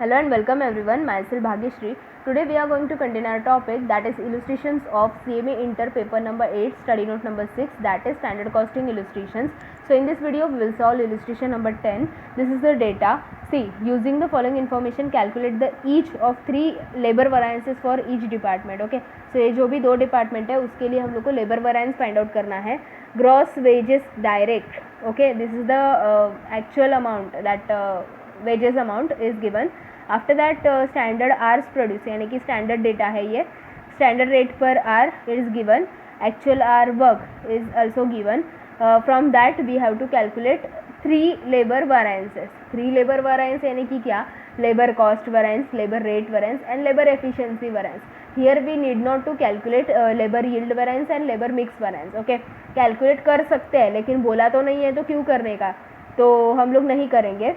Hello and welcome everyone. Myself Bhagyashree. Today we are going to continue our topic, that is illustrations of CMA Inter paper number 8, study note number 6, that is standard costing illustrations. So in this video we will solve illustration number 10. This is the data. See, using the following information calculate the each of 3 labor variances for each department. Okay. So ये जो भी 2 department है उसके लिए हम लोग को labour variance find out करना है. Gross wages direct. Okay, this is the actual amount that wages amount is given. After that standard hours produce, यानी कि स्टैंडर्ड डेटा है ये. Standard rate per hour is given. Actual hour work is also given. From that we have to calculate 3 labour variances. 3 labour variance यानी कि क्या? Labour cost variance, labour rate variance and labour efficiency variance. Here we need not to calculate labour yield variance and labour mix variance. Okay, calculate कर सकते हैं लेकिन बोला तो नहीं है तो क्यों करने का, तो हम लोग नहीं करेंगे.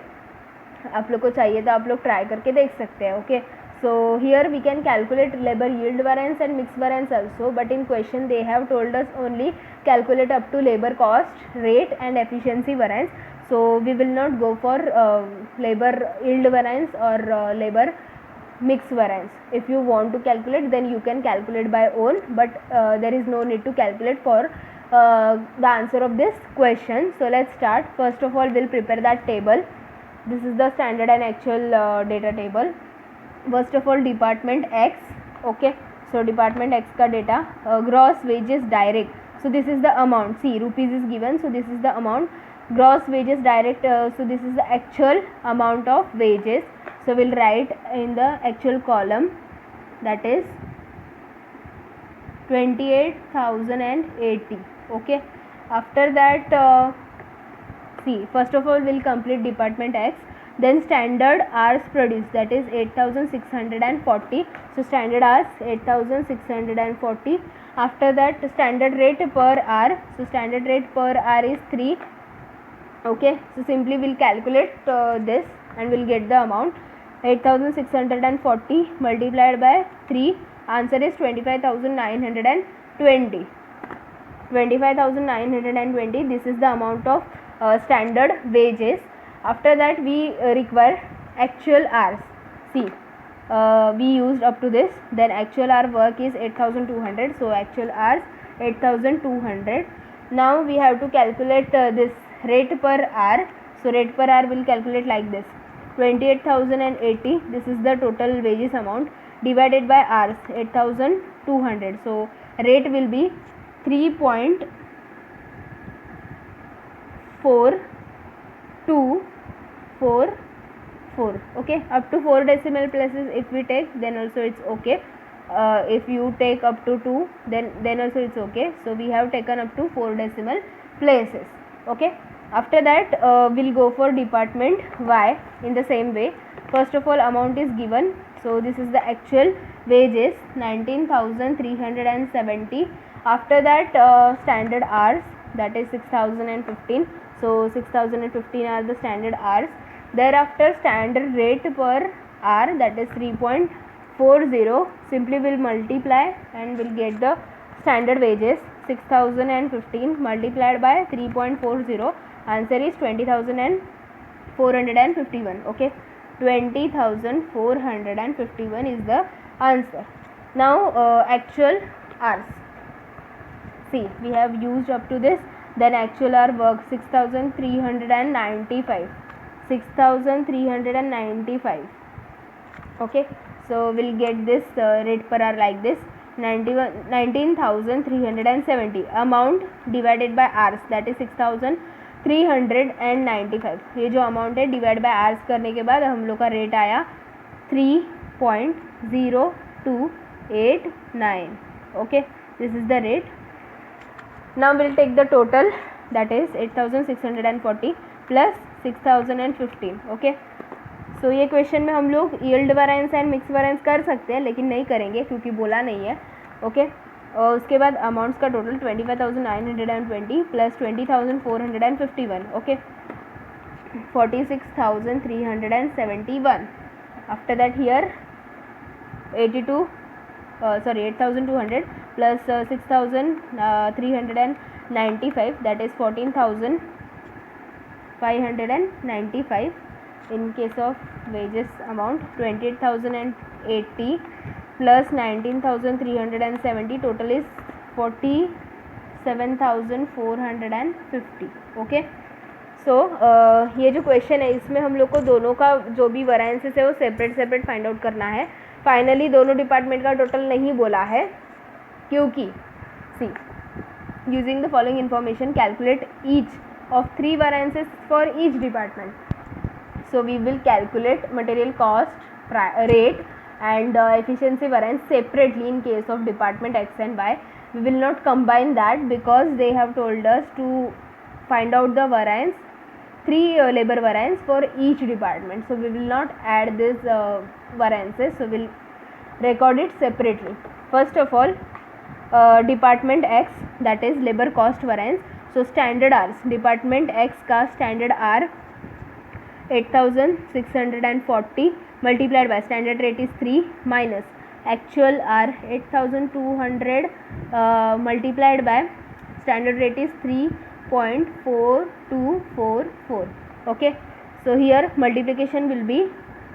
आप लोग को चाहिए तो आप लोग ट्राई करके देख सकते हैं. Okay, so here we can calculate labor yield variance and mix variance also, but in question they have told us only calculate up to labor cost, rate and efficiency variance. So we will not go for labor yield variance or labor mix variance. If you want to calculate then you can calculate by own, but there is no need to calculate for the answer of this question. So let's start. First of all we'll prepare that table. This is the standard and actual data table. First of all department X. Okay, so department X का data, gross wages direct. So this is the amount. See, rupees is given, so this is the amount. Gross wages direct, so this is the actual amount of wages. So we'll write in the actual column, that is 28,080. Okay, after that see, first of all we'll complete department X. Then standard hours produced, that is 8,640. So standard hours 8,640. After that standard rate per hour. So standard rate per hour is 3. Okay, so simply we'll calculate this and we'll get the amount. 8,640 multiplied by 3. Answer is 25,920. 25,920. This is the amount of standard wages. After that we require actual hours. See, we used up to this. Then actual hour work is 8,200. So actual hours 8,200. Now we have to calculate this rate per hour. So rate per hour will calculate like this. 28,080. This is the total wages amount divided by hours 8,200. So rate will be 3.4244. Okay, up to 4 decimal places if we take, then also it's okay. If you take up to 2, then also it's okay. So we have taken up to 4 decimal places. Okay, after that we'll go for department Y in the same way. First of all amount is given. So this is the actual wages 19,370. After that standard hours, that is 6,015. So 6,015 are the standard hours. Thereafter standard rate per hour, that is 3.40. Simply will multiply and will get the standard wages. 6,015 multiplied by 3.40. Answer is 20,451. Okay, 20,451 is the answer. Now actual hours. See, we have used up to this. Then actual hour work 6,395. 6,395. Okay, so we'll get this rate per hour like this. 19,370 amount divided by hours, that is 6,395. ये जो amount है divide by hours करने के बाद हम लोग का rate आया 3.0289. Okay, this is the rate. Now we'll take the total, that is 8,640 plus 6,015. Okay, so ये क्वेश्चन में हम लोग yield variance and mix variance कर सकते हैं लेकिन नहीं करेंगे क्योंकि बोला नहीं है. ओके, और उसके बाद अमाउंट्स का total 25,920 plus 20,451. Okay, 46,371. After that here 8,200 plus 6,395, that is 14,595. in case of wages amount 28,080 plus 19,370, total is 47,450. Okay, सो ये जो क्वेश्चन है इसमें हम लोग को दोनों का जो भी वैरायंसेस है वो सेपरेट फाइंड आउट करना है. फाइनली दोनों डिपार्टमेंट का टोटल नहीं बोला है क्योंकि C using the following information calculate each of 3 variances for each department. So we will calculate material cost rate and efficiency variance separately in case of department X and Y. We will not combine that because they have told us to find out the variance 3 labor variance for each department. So we will not add these variances. So we will record it separately. First of all, department X, that is labor cost variance. So standard hours, department X का standard hour 8,640 multiplied by standard rate is 3 minus actual hour 8,200 multiplied by standard rate is 3.4244. okay, so here multiplication will be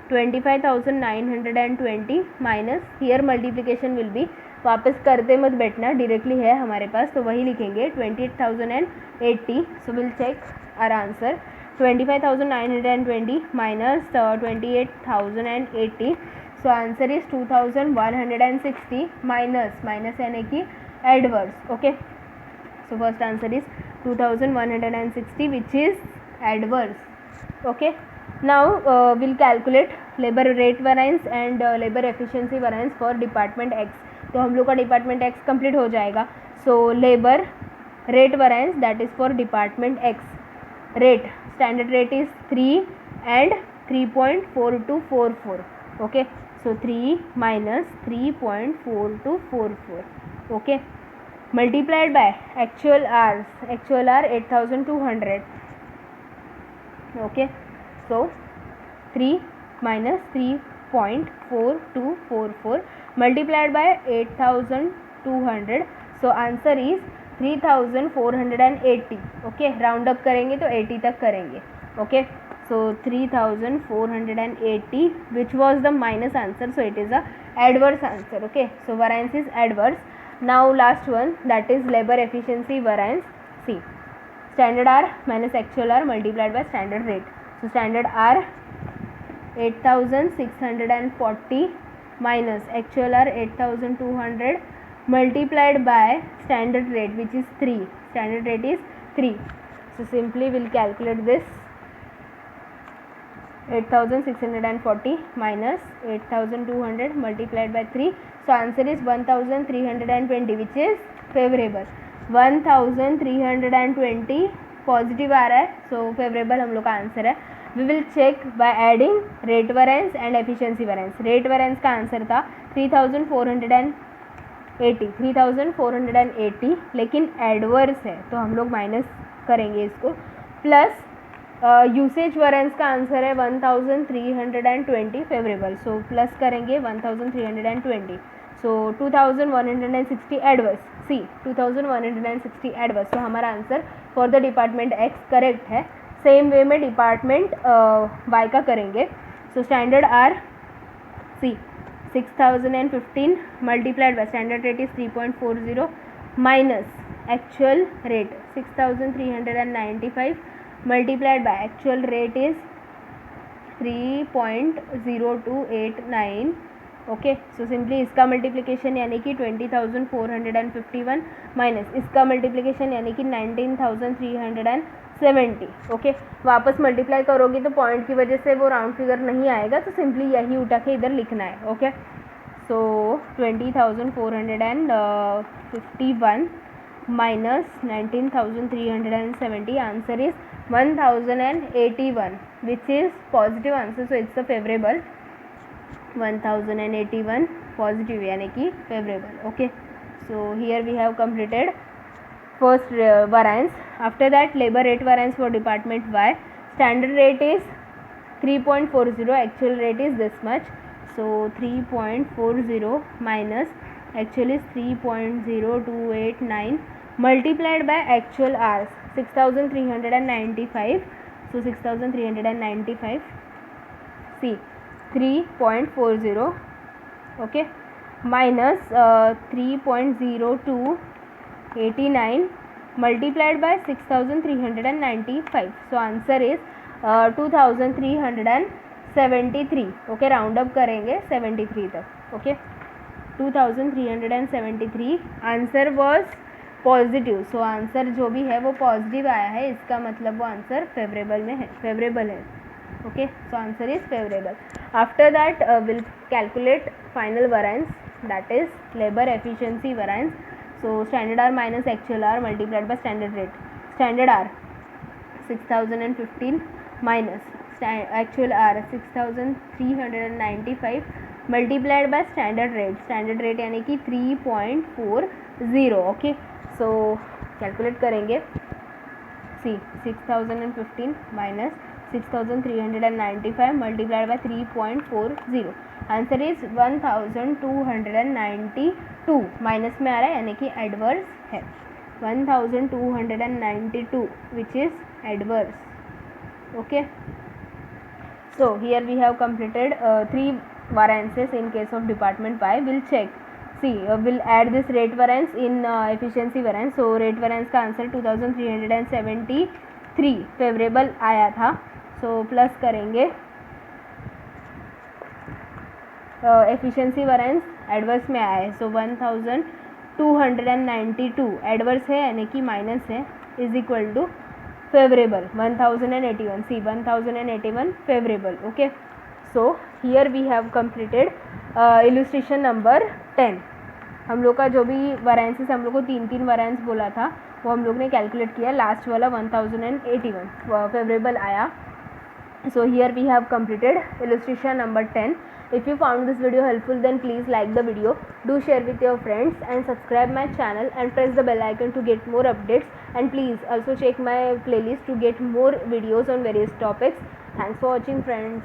25,920 minus here multiplication will be, वापस करते मत बैठना, directly है हमारे पास तो वही लिखेंगे 28,080. So will check our answer 25,920 minus 28,080. So answer is 2,160 minus यानी कि adverse. Okay, so first answer is 2,160 which is adverse. Okay, now we'll calculate labor rate variance and labor efficiency variance for department X. तो हम लोग का department x complete हो जाएगा. So labour rate variance that is for department X. Rate standard rate is 3 and 3.4244. Okay, so 3 minus 3.4244. Okay, multiplied by actual R 8,200. Okay, so 3 minus 3.4244 multiplied by 8,200. so answer is 3,480. okay, round up करेंगे तो 80 तक करेंगे. okay, so 3,480 which was the minus answer, so it is a adverse answer. okay, so variance is adverse. now last one, that is labor efficiency variance. see, standard hour minus actual hour multiplied by standard rate. so standard hour 8,640 minus actual hour 8,200 multiplied by standard rate which is 3. standard rate is 3. so simply we'll calculate this 8,640 minus 8,200 multiplied by 3. so answer is 1,320 which is favorable. 1,320 positive आ रहा है, so favourable हम लोग का answer है. We will check by adding rate variance and efficiency variance. Rate variance का answer था 3,480, लेकिन एडवर्स है तो हम लोग माइनस करेंगे इसको. प्लस यूसेज वेरिएंस का आंसर है 1,320 फेवरेबल, सो प्लस करेंगे 1,320. So 2,160 adverse. See 2,160 adverse. तो हमारा answer for the department X correct है. सेम वे में डिपार्टमेंट वाई का करेंगे. So standard hour see 6,015 multiplied by standard rate is 3.40 minus actual rate 6,395 multiplied by actual rate is 3.0289. Okay, so simply इसका multiplication यानी कि 20,451 minus इसका multiplication यानी कि 19,370. ओके, वापस मल्टीप्लाई करोगे तो पॉइंट की वजह से वो राउंड फिगर नहीं आएगा, तो सिंपली यही उठा के इधर लिखना है. Okay, so 20,451 minus 19,370 answer is 1,081 which is positive answer. So it's a favourable 1,081 positive यानी कि favourable. Okay, so here we have completed first variance. after that labor rate variance for department Y. standard rate is 3.40, actual rate is this much, so 3.40 minus actual is 3.0289 multiplied by actual hours 6,395. so 6,395 see 3.40 okay minus 3.0289 multiplied by 6395. So answer is 2373. Okay round up करेंगे 73 तक. Okay 2373. Answer was positive. So answer जो भी है वो positive आया है, इसका मतलब वो आंसर फेवरेबल में है, फेवरेबल है. Okay so answer is favourable. After that will calculate final variance, that is labor efficiency variance. So standard hour minus actual hour multiplied by standard rate. Standard hour 6015 minus actual hour 6395 multiplied by standard rate. Standard rate यानी कि 3.40. Okay so calculate करेंगे. See 6015 minus 6395 multiplied by 3.40. Answer is 1292. Minus में आ रहा है यानी कि adverse है. 1292 which is adverse. Okay so here we have completed 3 variances in case of department Y. We'll check. See, we'll add this rate variance in efficiency variance. So rate variance का answer 2373 favourable आया था. सो plus करेंगे efficiency variance adverse में आया है. सो 1292 adverse है यानी कि माइनस है, is equal to favourable 1081. See 1081 favourable. Okay so here we have completed illustration number 10. हम लोग का जो भी वैरिएंसेस हम लोग को 3 वैरिएंस बोला था वो हम लोग ने कैलकुलेट किया. लास्ट वाला 1081 फेवरेबल आया. So here we have completed illustration number 10. If you found this video helpful, then please like the video, do share with your friends and subscribe my channel and press the bell icon to get more updates, and please also check my playlist to get more videos on various topics. Thanks for watching friends.